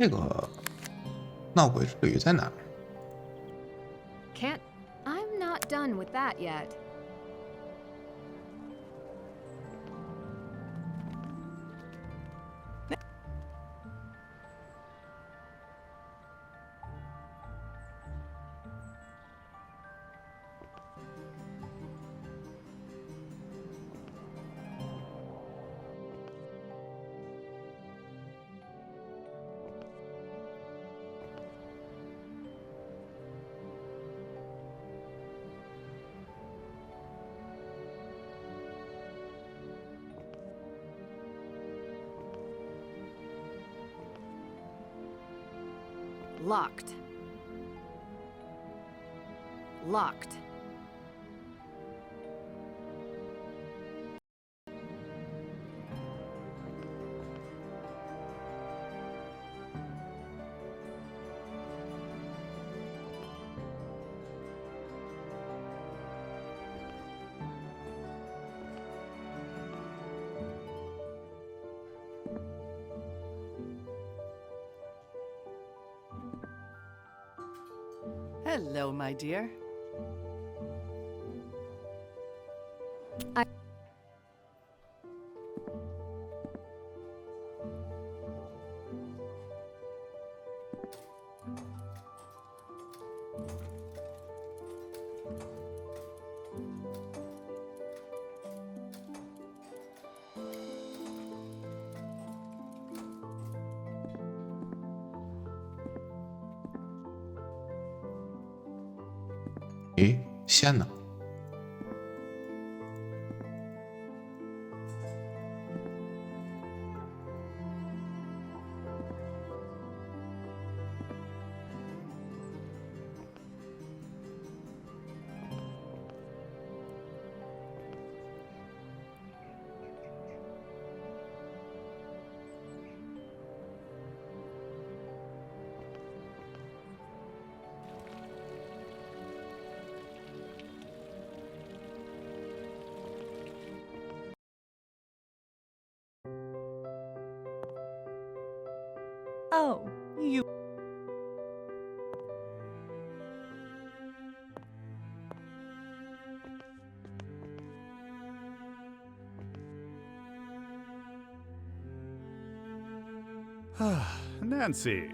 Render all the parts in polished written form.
这个闹鬼之旅在哪儿？ Can't. I'm not done with that yet. Locked. Locked. Hello, my dear. I... “诶，线呢？” Oh, you. Nancy.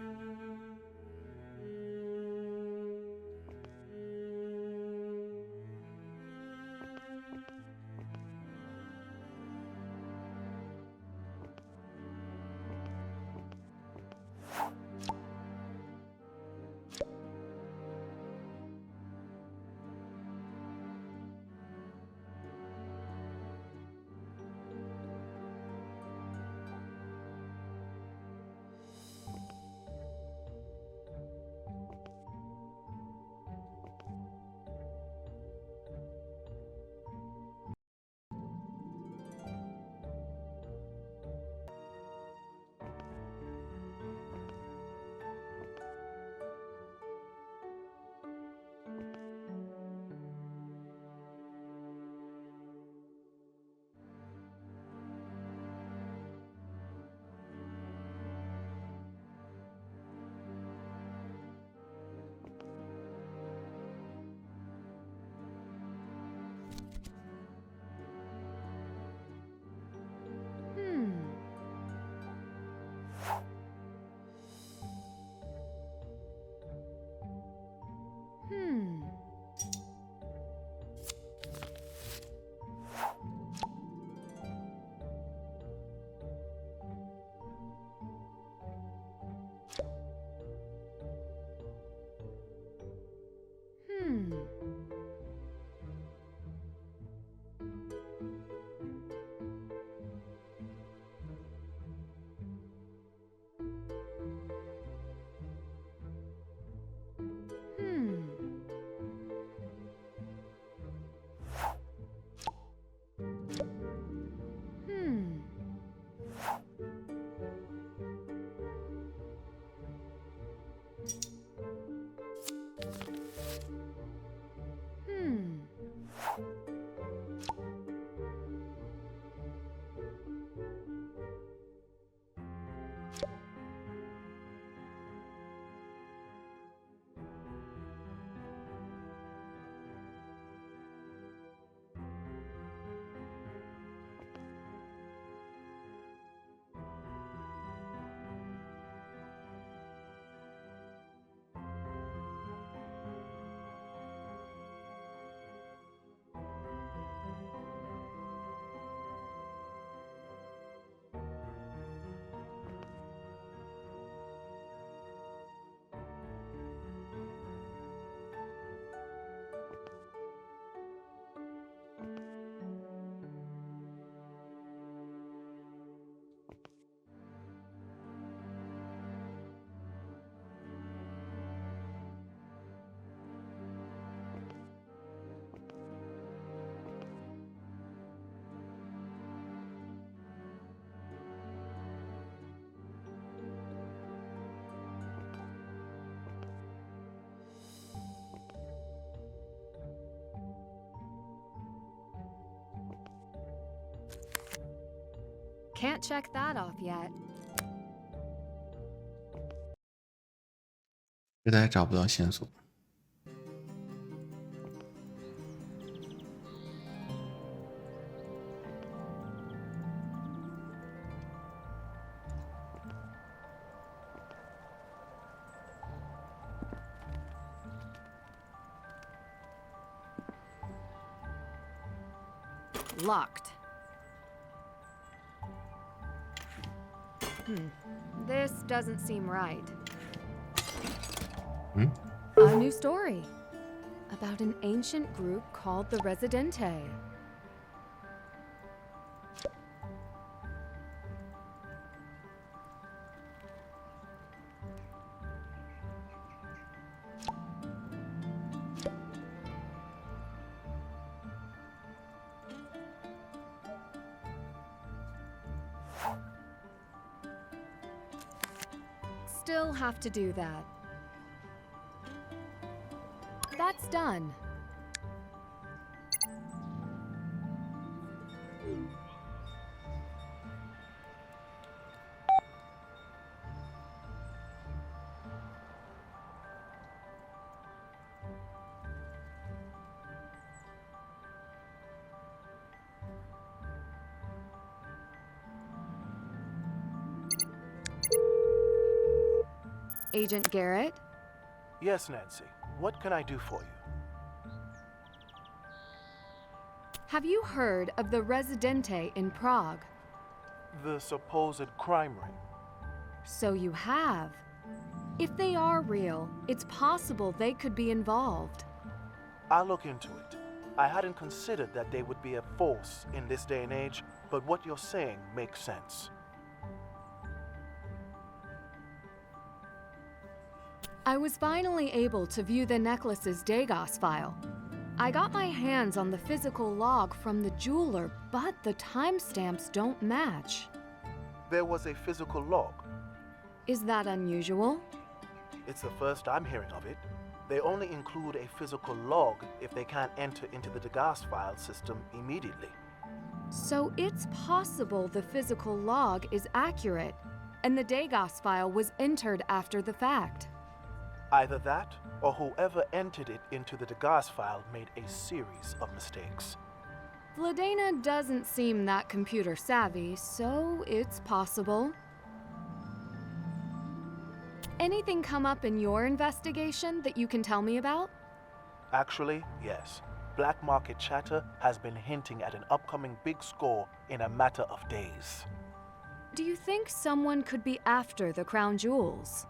Can't check that off yet. 实在找不到线索。Locked. This doesn't seem right. A new story about an ancient group called the Residente. Still have to do that. That's done. Agent Garrett? Yes, Nancy. What can I do for you? Have you heard of the Residente in Prague? The supposed crime ring. So you have. If they are real, it's possible they could be involved. I'll look into it. I hadn't considered that they would be a force in this day and age, but what you're saying makes sense. I was finally able to view the necklace's Dagos file. I got my hands on the physical log from the jeweler, but the timestamps don't match. There was a physical log. Is that unusual? It's the first I'm hearing of it. They only include a physical log if they can't enter into the Degas file system immediately. So it's possible the physical log is accurate, and the Dagos file was entered after the fact. Either that, or whoever entered it into the Degas file made a series of mistakes. Vladena doesn't seem that computer savvy, so it's possible. Anything come up in your investigation that you can tell me about? Actually, yes. Black market chatter has been hinting at an upcoming big score in a matter of days. Do you think someone could be after the crown jewels?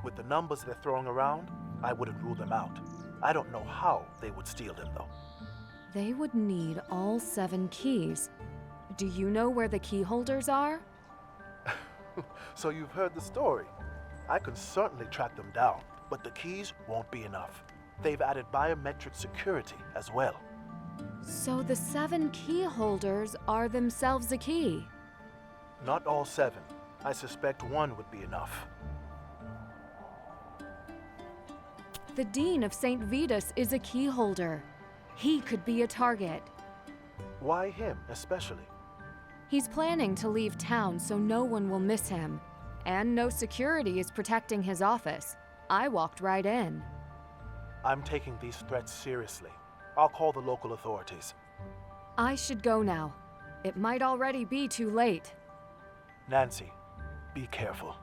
With the numbers they're throwing around, I wouldn't rule them out. I don't know how they would steal them, though. They would need all 7 keys. Do you know where the key holders are? So you've heard the story. I can certainly track them down, but the keys won't be enough. They've added biometric security as well. So the 7 key holders are themselves a key? Not all 7. I suspect 1 would be enough. The Dean of St. Vitus is a key holder. He could be a target. Why him, especially? He's planning to leave town so no one will miss him. And no security is protecting his office. I walked right in. I'm taking these threats seriously. I'll call the local authorities. I should go now. It might already be too late. Nancy, be careful.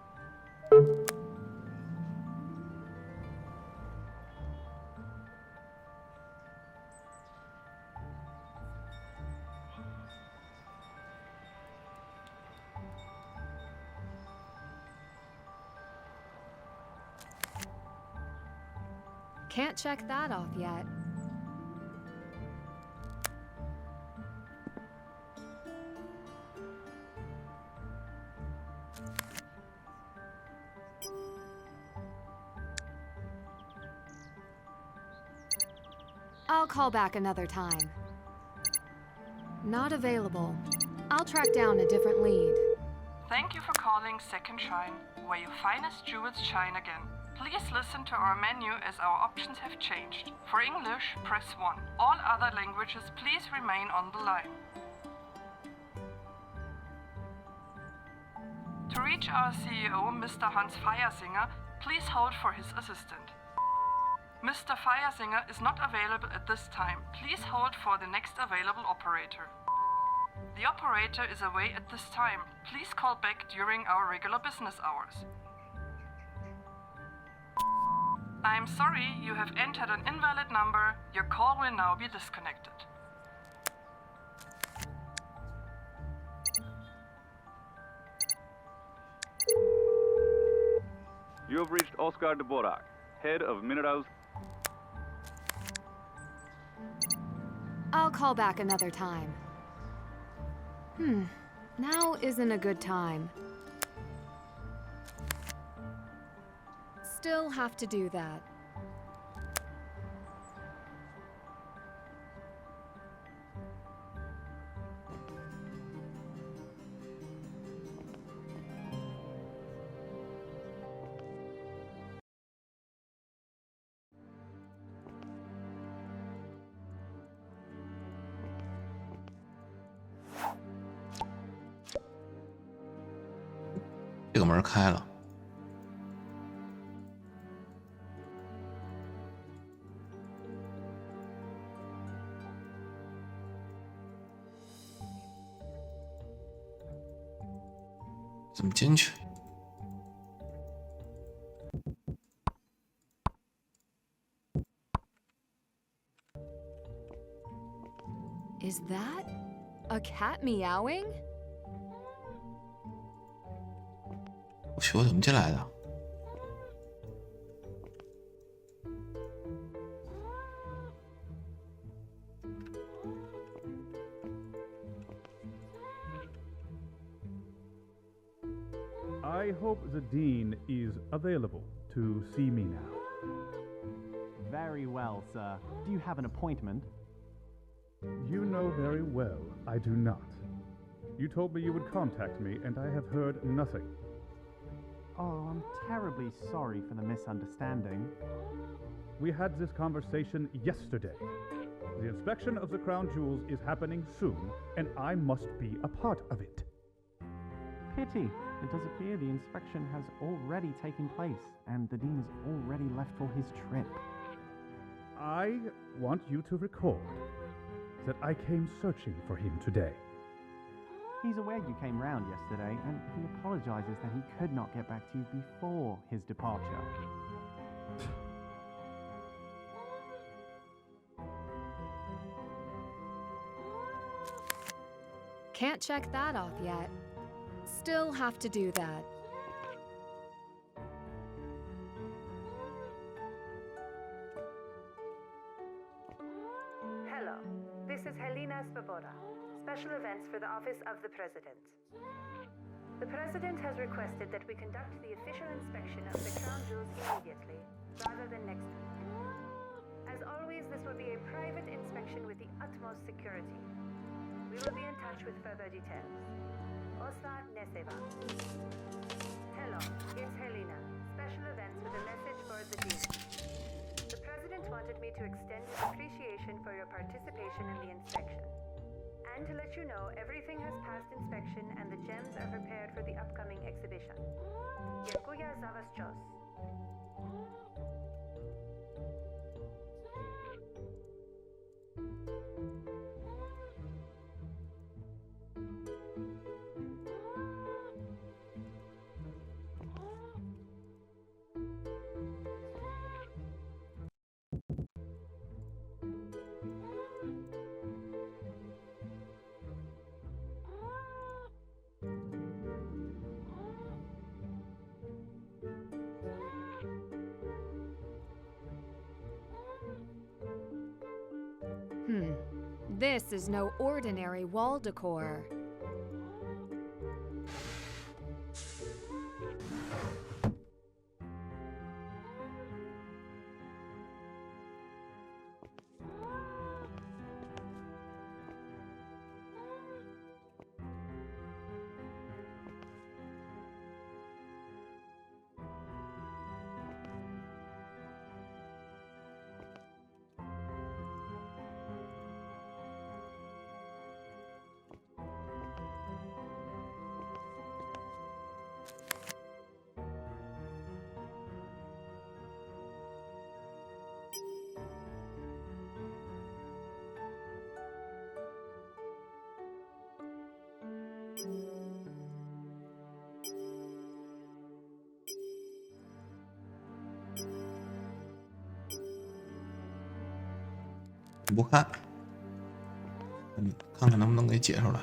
Can't check that off yet. I'll call back another time. Not available. I'll track down a different lead. Thank you for calling Second Shine, where your finest jewels shine again. Please listen to our menu as our options have changed. For English, press 1. All other languages, please remain on the line. reach our CEO, Mr. Hans Feiersinger, please hold for his assistant. Mr. Feiersinger is not available at this time. Please hold for the next available operator. The operator is away at this time. Please call back during our regular business hours. I'm sorry, you have entered an invalid number. Your call will now be disconnected. You have reached Oscar de Borak, head of Minerals. I'll call back another time. Now isn't a good time. Still have to do that.这个门开了。怎么进去？ Is that a cat meowing? 我怎么进来的？ I hope the Dean is available to see me now. Very well, sir. Do you have an appointment? You know very well I do not. You told me you would contact me, and I have heard nothing. Oh, I'm terribly sorry for the misunderstanding. We had this conversation yesterday. The inspection of the crown jewels is happening soon, and I must be a part of it. Pity. It does appear the inspection has already taken place, and the Dean has already left for his trip. I want you to record that I came searching for him today. He's aware you came round yesterday, and he apologizes that he could not get back to you before his departure. Can't check that off yet. Still have to do that. Hello, this is Helena Svoboda, Special Events for the Office of the President. The President has requested that we conduct the official inspection of the crown jewels immediately, rather than next week. As always, this will be a private inspection with the utmost security. We will be in touch with further details. Osa Neseva. Hello, it's Helena, Special Events with a message for the Dean. The President wanted me to extend his appreciation for your participation in the inspection. And to let you know, everything has passed inspection and the gems are prepared for the upcoming exhibition. Yakuya Zavas. This is no ordinary wall decor. 不看，看看能不能给解出来。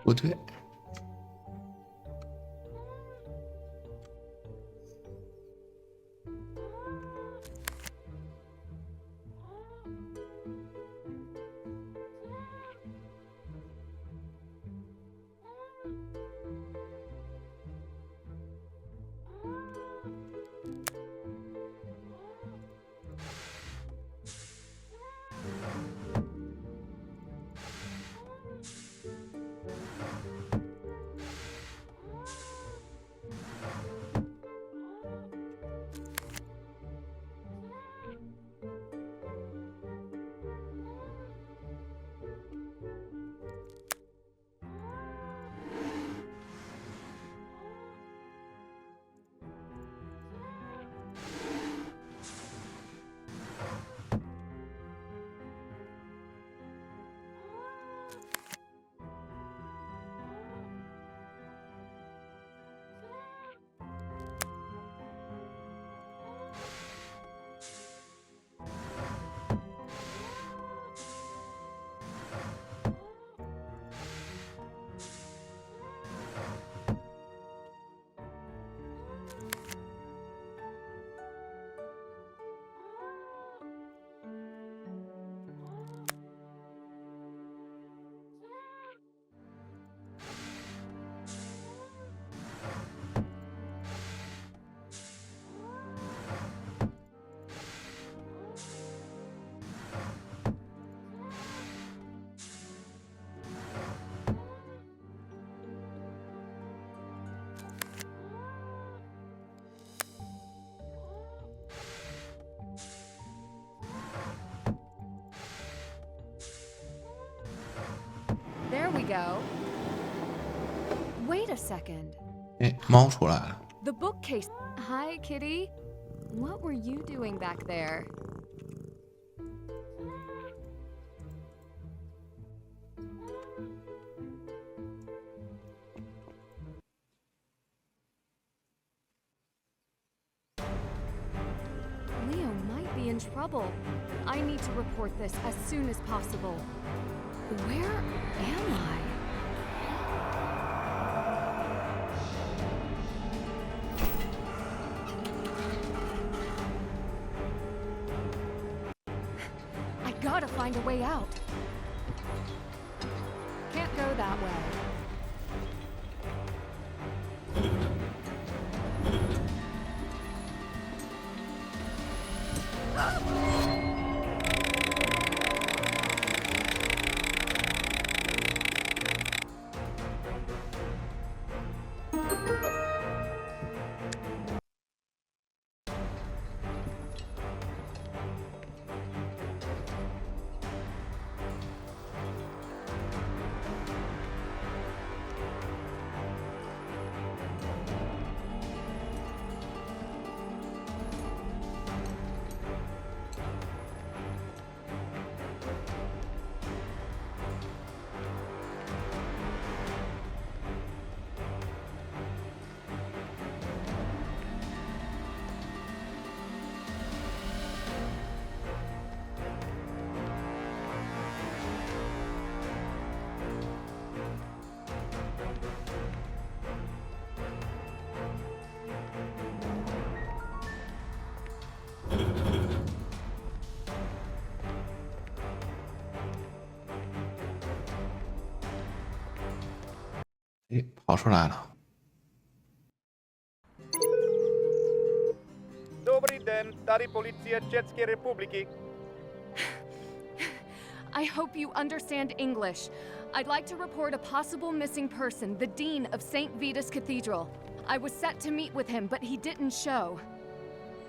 不对，There we go. Wait a second. 哎，猫出来了。 The bookcase. Hi, Kitty. What were you doing back there? be in trouble. I need to report this as soon as possible. Where am I? I gotta find a way out. Can't go that way.哎，跑出来了。 Dobry den, tady policja České republiky. I hope you understand English. I'd like to report a possible missing person, the Dean of St. Vitus Cathedral. I was set to meet with him, but he didn't show.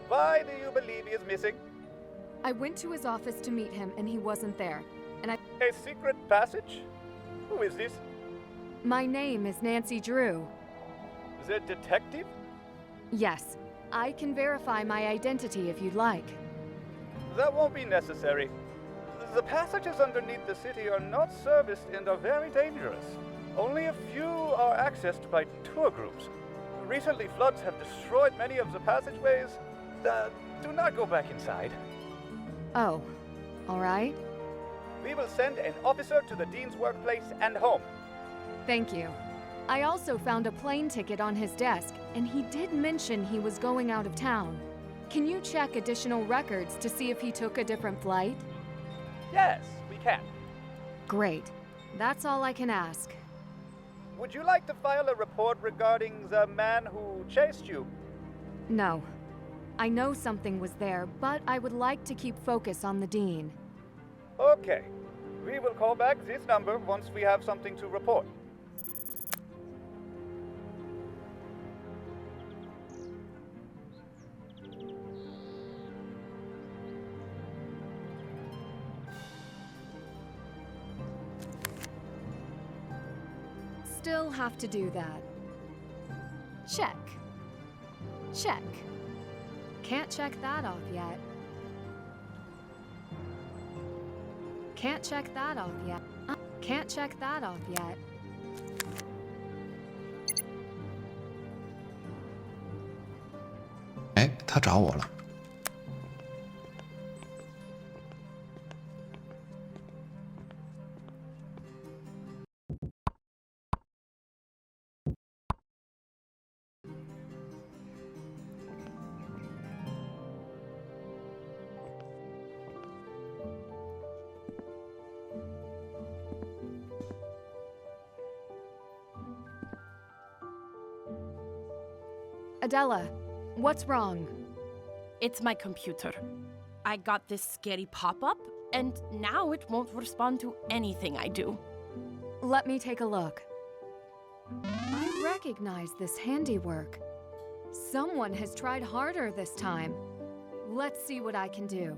Why do you believe he is missing? I went to his office to meet him, and he wasn't there. And A secret passage? Who is this? my name is Nancy Drew. The detective? Yes, I can verify my identity if you'd like. That won't be necessary. The passages underneath the city are not serviced and are very dangerous. Only a few are accessed by tour groups. Recently, floods have destroyed many of the passageways. Do not go back inside. Oh, all right. We will send an officer to the dean's workplace and home. Thank you. I also found a plane ticket on his desk, and he did mention he was going out of town. Can you check additional records to see if he took a different flight? Yes, we can. Great. That's all I can ask. Would you like to file a report regarding the man who chased you? No. I know something was there, but I would like to keep focus on the Dean. Okay. We will call back this number once we have something to report. Still have to do that. Check. Check. Can't check that off yet. Can't check that off yet. Can't check that off yet.哎，他找我了。 Adela, what's wrong? It's my computer. I got this scary pop-up, and now it won't respond to anything I do. Let me take a look. I recognize this handiwork. Someone has tried harder this time. Let's see what I can do.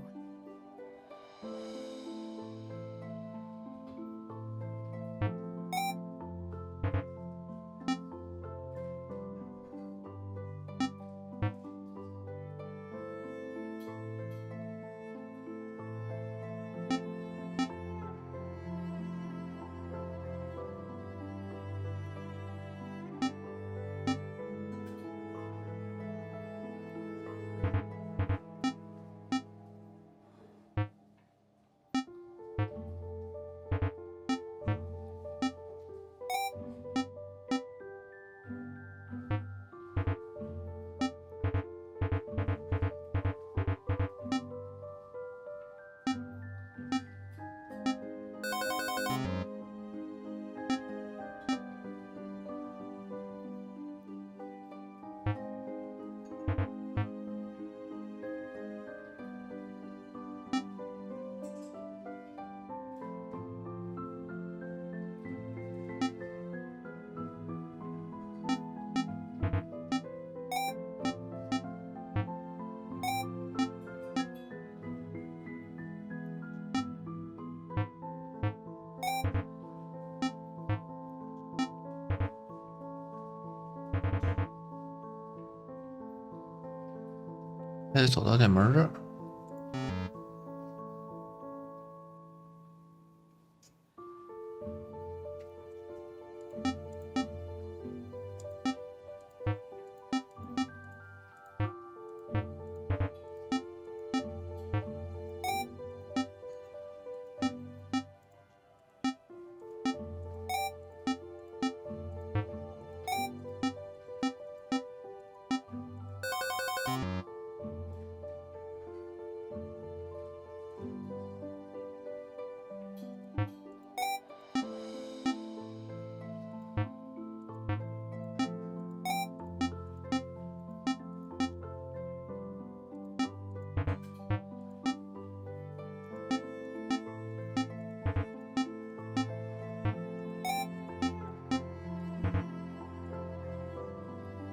还得走到这门这儿。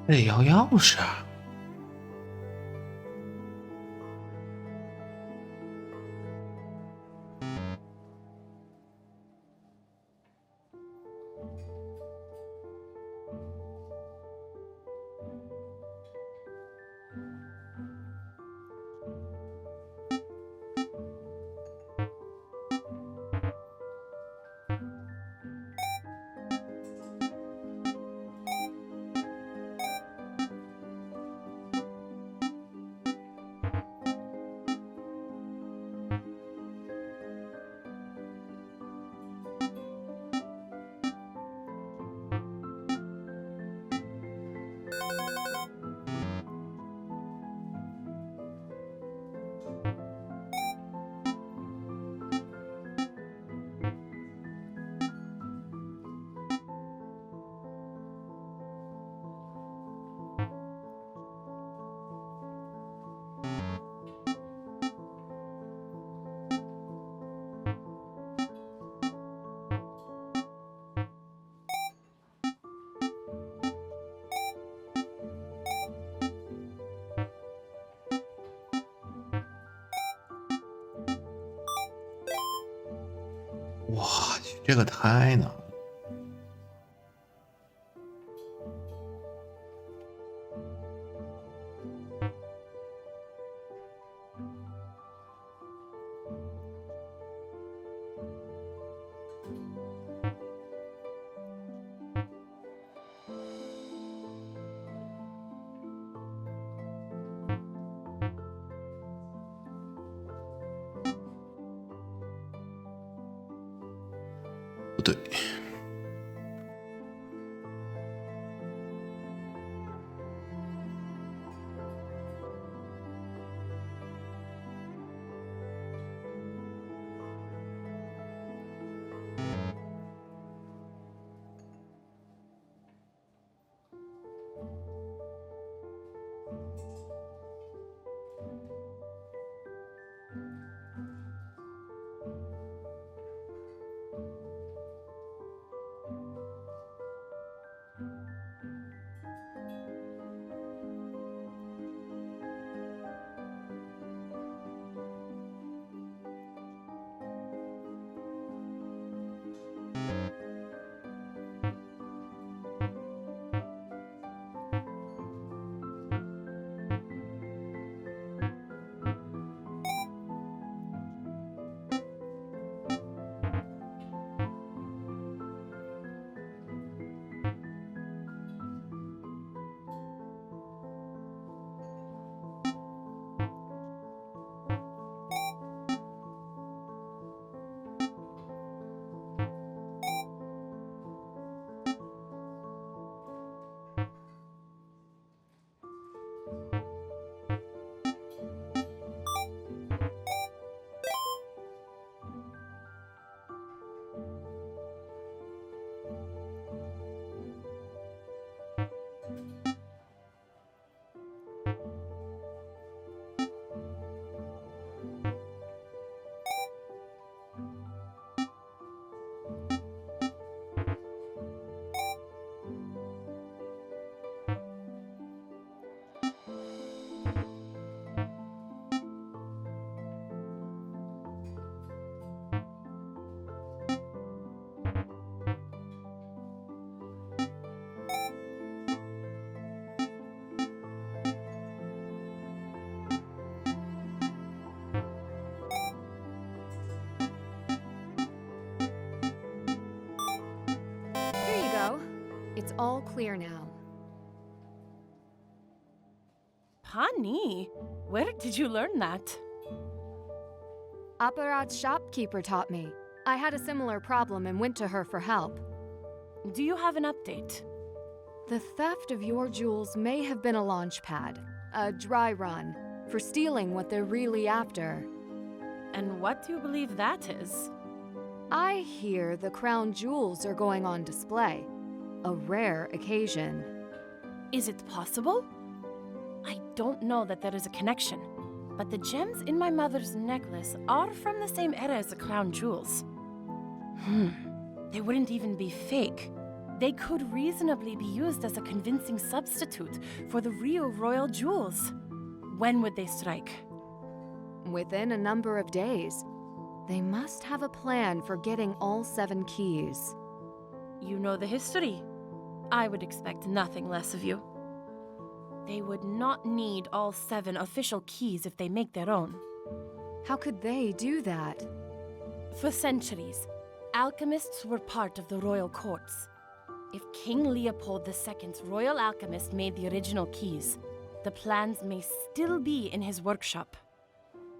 得要钥匙啊！我去，这个太难了。不对， It's all clear now. Pani, where did you learn that? Apparat's shopkeeper taught me. I had a similar problem and went to her for help. Do you have an update? The theft of your jewels may have been a launch pad, a dry run, for stealing what they're really after. And what do you believe that is? I hear the crown jewels are going on display. A rare occasion. Is it possible? I don't know that there is a connection, but the gems in my mother's necklace are from the same era as the crown jewels. They wouldn't even be fake. They could reasonably be used as a convincing substitute for the real royal jewels. When would they strike? Within a number of days. They must have a plan for getting all 7 keys. You know the history. I would expect nothing less of you. They would not need all 7 official keys if they make their own. How could they do that? For centuries, alchemists were part of the royal courts. If King Leopold II's royal alchemist made the original keys, the plans may still be in his workshop.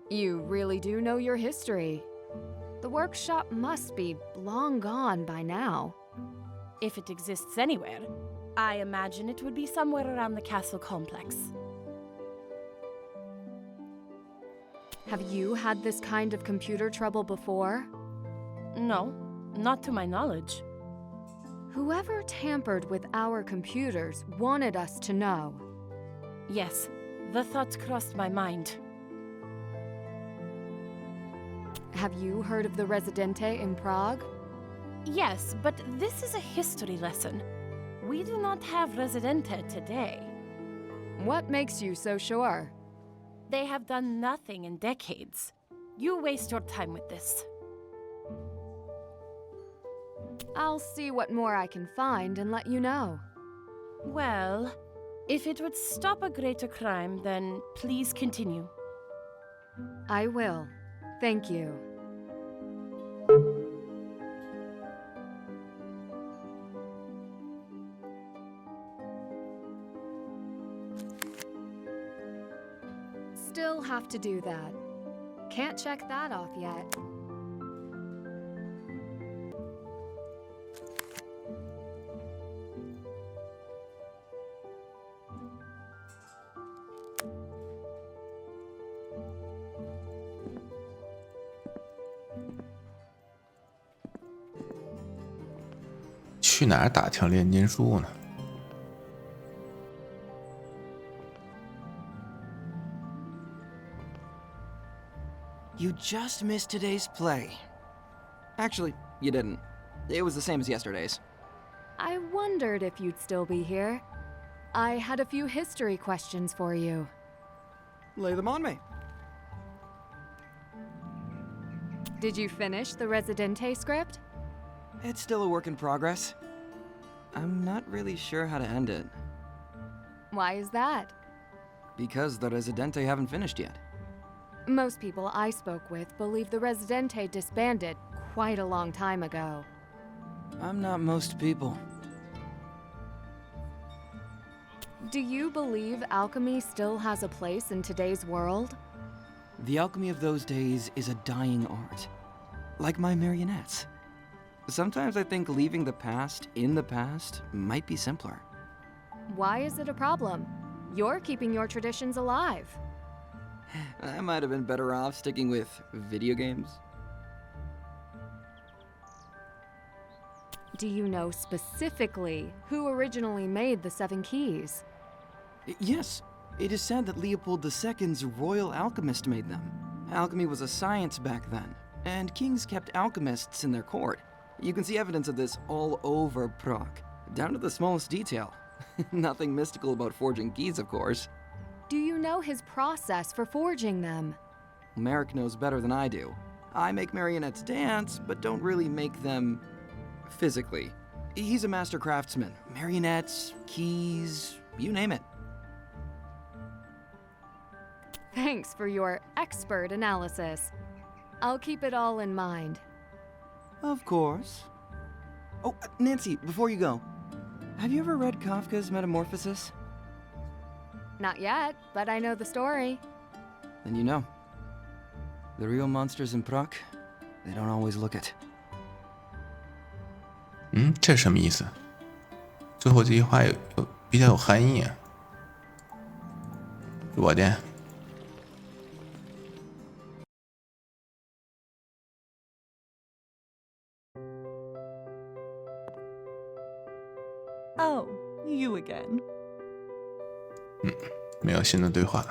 You really do know your history. The workshop must be long gone by now. If it exists anywhere, I imagine it would be somewhere around the castle complex. Have you had this kind of computer trouble before? No, not to my knowledge. Whoever tampered with our computers wanted us to know. Yes, the thought crossed my mind. Have you heard of the Residente in Prague? Yes, but this is a history lesson. We do not have Residente today. What makes you so sure? They have done nothing in decades. You waste your time with this. I'll see what more I can find and let you know. Well, if it would stop a greater crime, then please continue. I will. Thank you. Still have to do that. Can't check that off yet. “去哪儿打听炼金术呢？” You just missed today's play. Actually, you didn't. It was the same as yesterday's. I wondered if you'd still be here. I had a few history questions for you. Lay them on me. Did you finish the Residente script? It's still a work in progress. I'm not really sure how to end it. Why is that? Because the Residente haven't finished yet. Most people I spoke with believe the Residente disbanded quite a long time ago. I'm not most people. Do you believe alchemy still has a place in today's world? The alchemy of those days is a dying art. Like my marionettes. Sometimes I think leaving the past in the past might be simpler. Why is it a problem? You're keeping your traditions alive. I might have been better off sticking with video games. Do you know specifically who originally made the 7 keys? Yes, it is said that Leopold II's royal alchemist made them. Alchemy was a science back then, and kings kept alchemists in their court. You can see evidence of this all over Prague, down to the smallest detail. Nothing mystical about forging keys, of course. Do you know his process for forging them? Merrick knows better than I do. I make marionettes dance, but don't really make them physically. He's a master craftsman. Marionettes, keys, you name it. Thanks for your expert analysis. I'll keep it all in mind. Of course. Oh, Nancy, before you go, Have you ever read Kafka's Metamorphosis? Not yet, but I know the story. Then you know. The real monsters in Prague, they don't always look it. 这什么意思？最后这句话比较有含义啊。直播间。Oh, you again. 没有新的对话。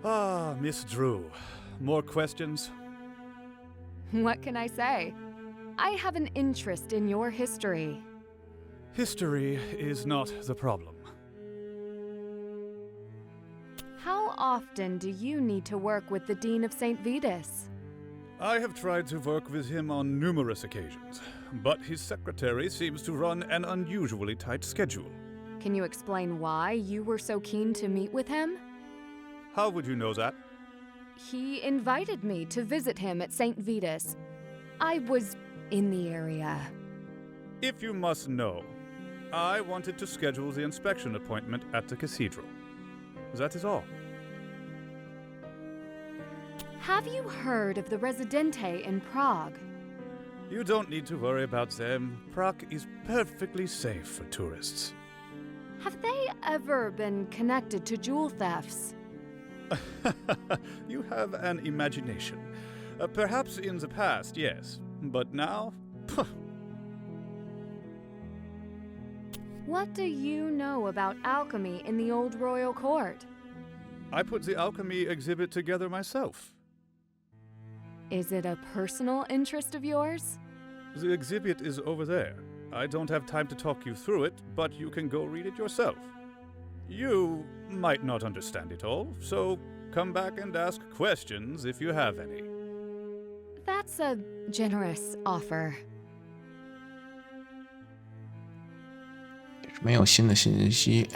Ah, Miss Drew. More questions? What can I say? I have an interest in your history. History is not the problem. How often do you need to work with the Dean of St. Vitus? I have tried to work with him on numerous occasions, but his secretary seems to run an unusually tight schedule. Can you explain why you were so keen to meet with him? How would you know that? He invited me to visit him at St. Vitus. I was in the area. If you must know, I wanted to schedule the inspection appointment at the cathedral. That is all. Have you heard of the Residente in Prague? You don't need to worry about them. Prague is perfectly safe for tourists. Have they ever been connected to jewel thefts? You have an imagination. Perhaps in the past, yes. But now? What do you know about alchemy in the old royal court? I put the alchemy exhibit together myself. Is it a personal interest of yours? The exhibit is over there. I don't have time to talk you through it, but you can go read it yourself. You might not understand it all, so come back and ask questions if you have any. That's a generous offer. 没有新的信息。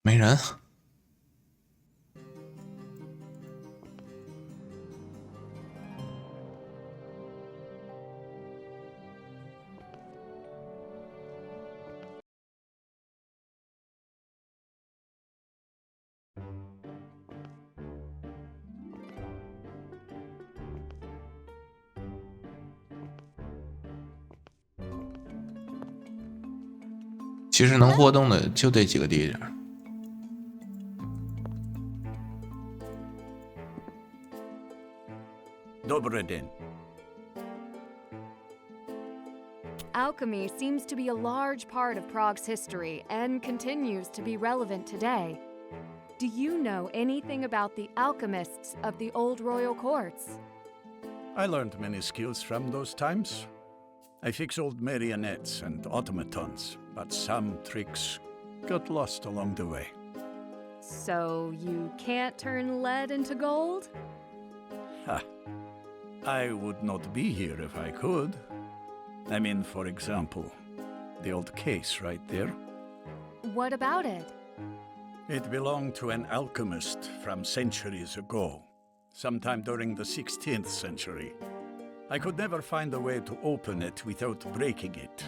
没人。其实能活动的就这几个地点。Добрый день. Alchemy seems to be a large part of Prague's history and continues to be relevant today. Do you know anything about the alchemists of the old royal courts? I learned many skills from those times. I fixed old marionettes and automatons, but some tricks got lost along the way. So you can't turn lead into gold? Ha! I would not be here if I could. I mean, for example, the old case right there. What about it? It belonged to an alchemist from centuries ago, sometime during the 16th century. I could never find a way to open it without breaking it.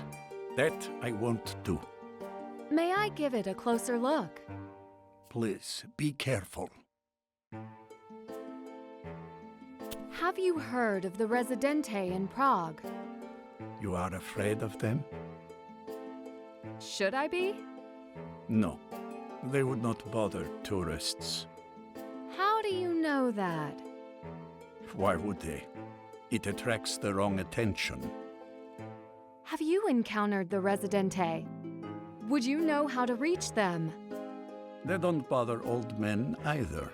That I won't do. May I give it a closer look? Please, be careful. Have you heard of the Residente in Prague? You are afraid of them? Should I be? No. They would not bother tourists. How do you know that? Why would they? It attracts the wrong attention. Have you encountered the Residente? Would you know how to reach them? They don't bother old men either.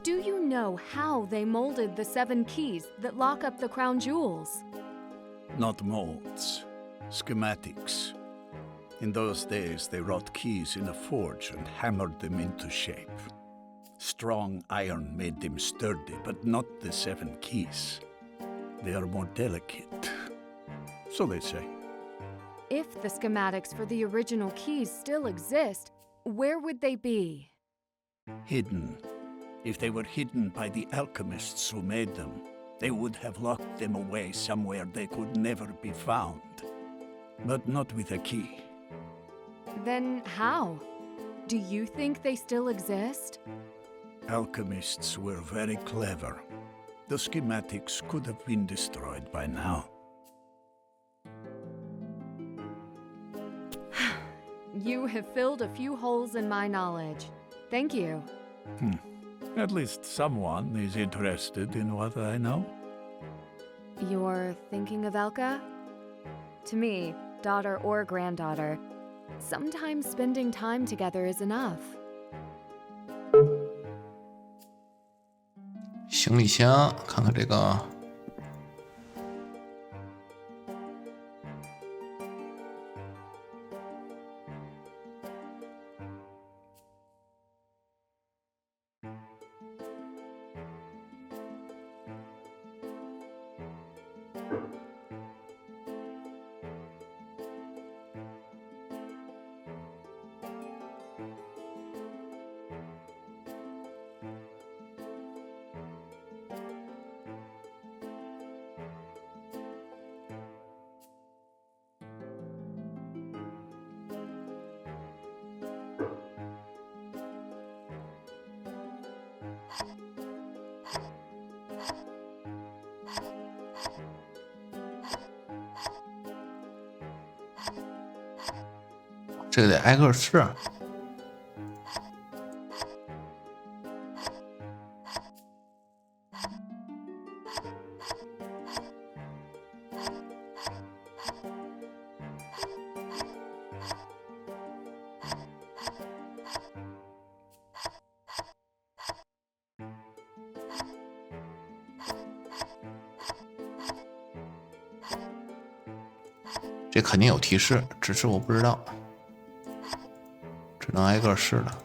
Do you know how they molded the 7 keys that lock up the crown jewels? Not molds. Schematics. In those days, they wrought keys in a forge and hammered them into shape. Strong iron made them sturdy, but not the 7 keys. They are more delicate. So they say. If the schematics for the original keys still exist, where would they be? Hidden. If they were hidden by the alchemists who made them, they would have locked them away somewhere they could never be found. But not with a key. Then how? Do you think they still exist? Alchemists were very clever. The schematics could have been destroyed by now. You have filled a few holes in my knowledge. Thank you. At least someone is interested in what I know. You're thinking of Elka? To me, daughter or granddaughter, sometimes spending time together is enough. 行李箱，看看这个。这个得挨个试。这肯定有提示，只是我不知道。只能挨个试了。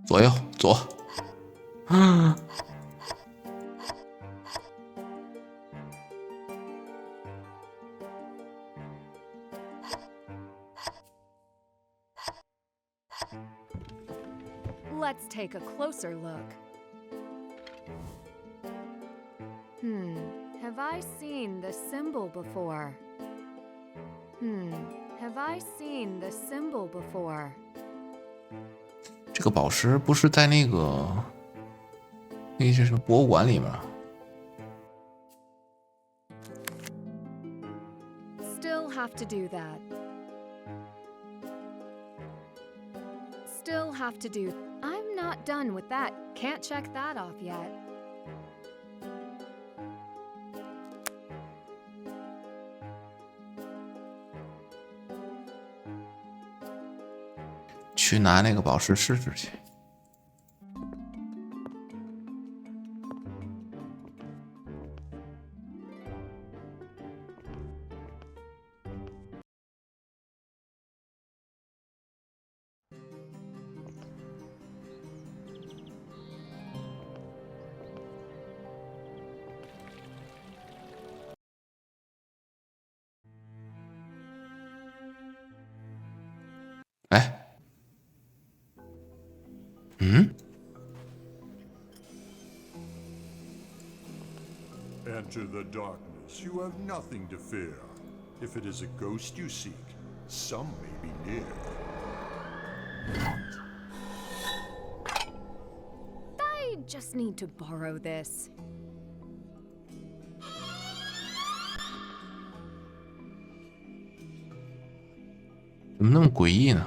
左右左，Let's take a closer look. Have I seen the symbol before? Have I seen the symbol before? 这个宝石不是在那个是什么博物馆里面？ Still have to do that. Still have to do. I'm not done with that. Can't check that off yet. 去拿那个宝石试试去。哎。 Enter the darkness. You have nothing to fear. If it is a ghost you seek, some may be near. I just need to borrow this. 怎么那么诡异呢？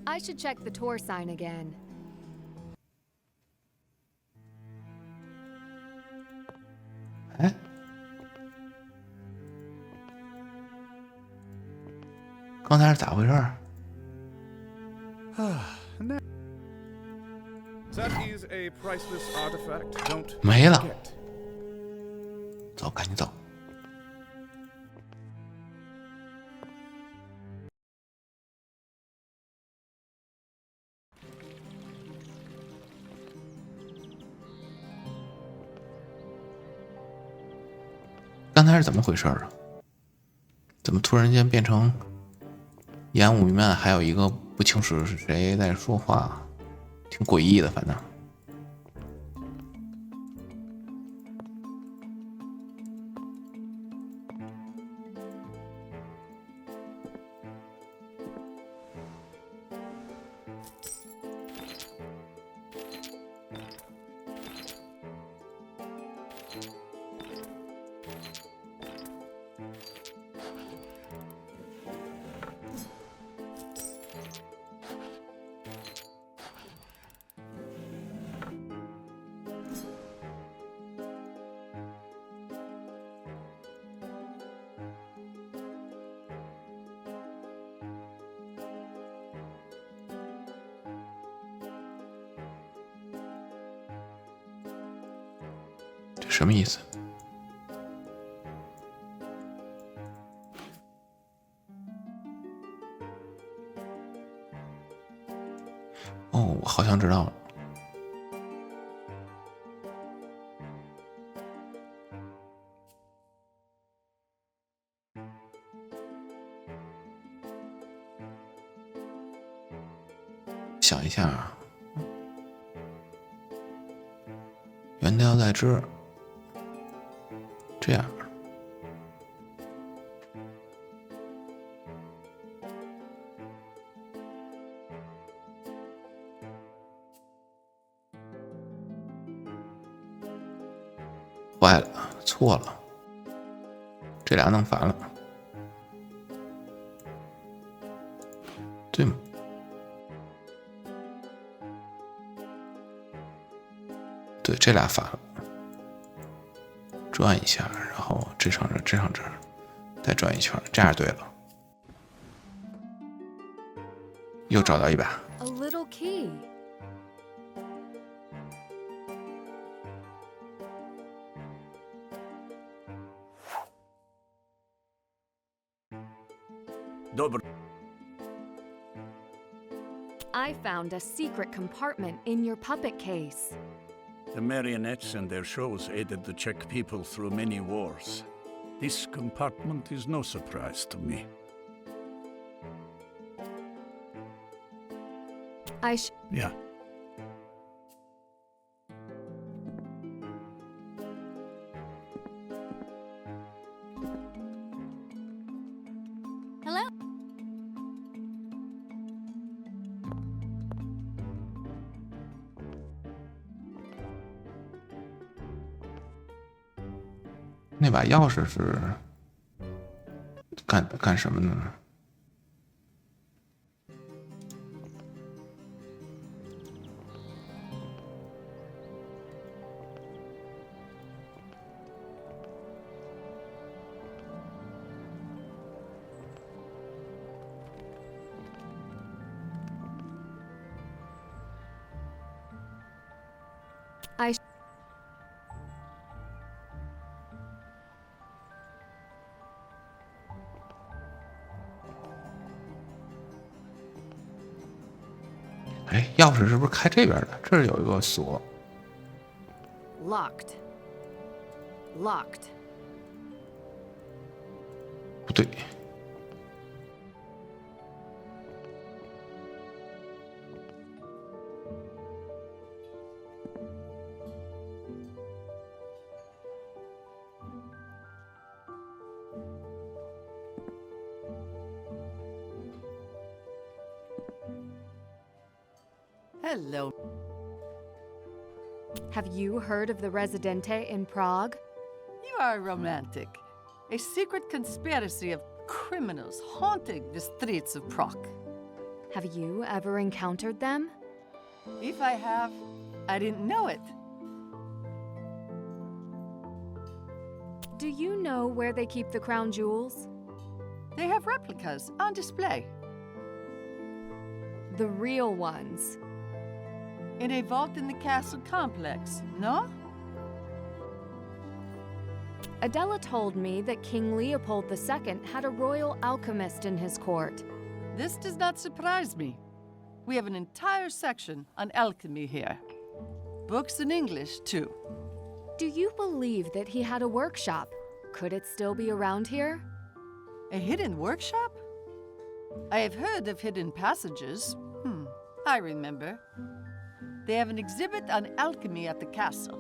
I should check the tour sign again. 哎，刚才是咋回事？That is a priceless artifact. Don't 没了， forget. 走，赶紧走。刚才是怎么回事啊？怎么突然间变成烟雾弥漫，还有一个不清楚是谁在说话，挺诡异的，反正。这什么意思？哦，我好像知道了。想一下啊，原调在这儿。 这样，坏了，错了，这俩弄反了，对吗？对，这俩反了。 转一下，然后这上这，这上这，再转一圈，这样对了。又找到一把。A little key. I found a secret compartment in your puppet case. The marionettes and their shows aided the Czech people through many wars. This compartment is no surprise to me. Yeah. 那把钥匙是干什么呢？哎，钥匙是不是开这边的？这儿有一个锁。Locked. Locked. 不对。Hello. Have you heard of the Residente in Prague? You are romantic. A secret conspiracy of criminals haunting the streets of Prague. Have you ever encountered them? If I have, I didn't know it. Do you know where they keep the crown jewels? They have replicas on display. The real ones. In a vault in the castle complex, no? Adela told me that King Leopold II had a royal alchemist in his court. This does not surprise me. We have an entire section on alchemy here. Books in English, too. Do you believe that he had a workshop? Could it still be around here? A hidden workshop? I have heard of hidden passages. I remember. They have an exhibit on alchemy at the castle.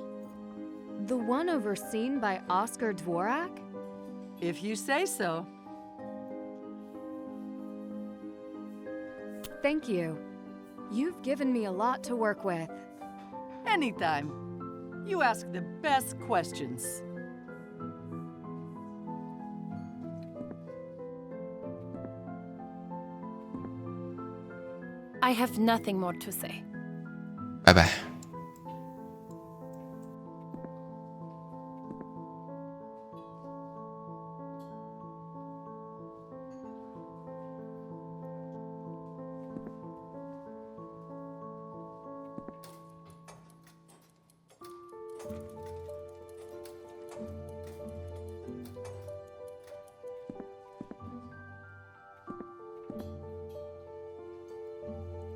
The one overseen by Oscar Dvorak? If you say so. Thank you. You've given me a lot to work with. Anytime. You ask the best questions. I have nothing more to say. 拜拜。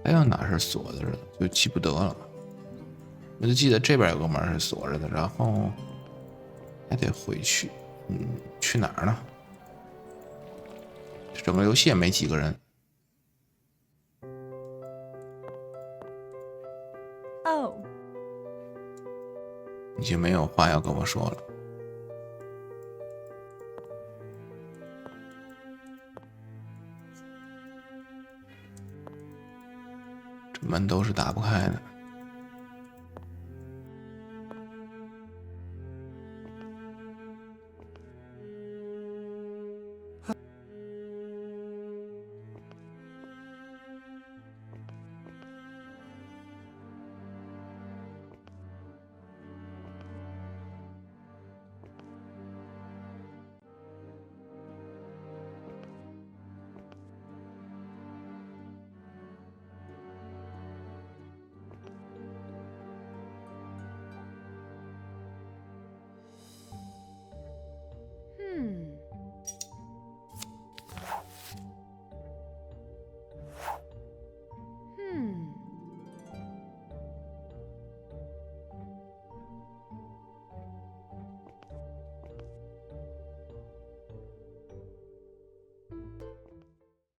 还有哪是锁着的，就记不得了。我就记得这边有个门是锁着的，然后还得回去。去哪儿呢？整个游戏也没几个人。Oh. 已经没有话要跟我说了。这门都是打不开的。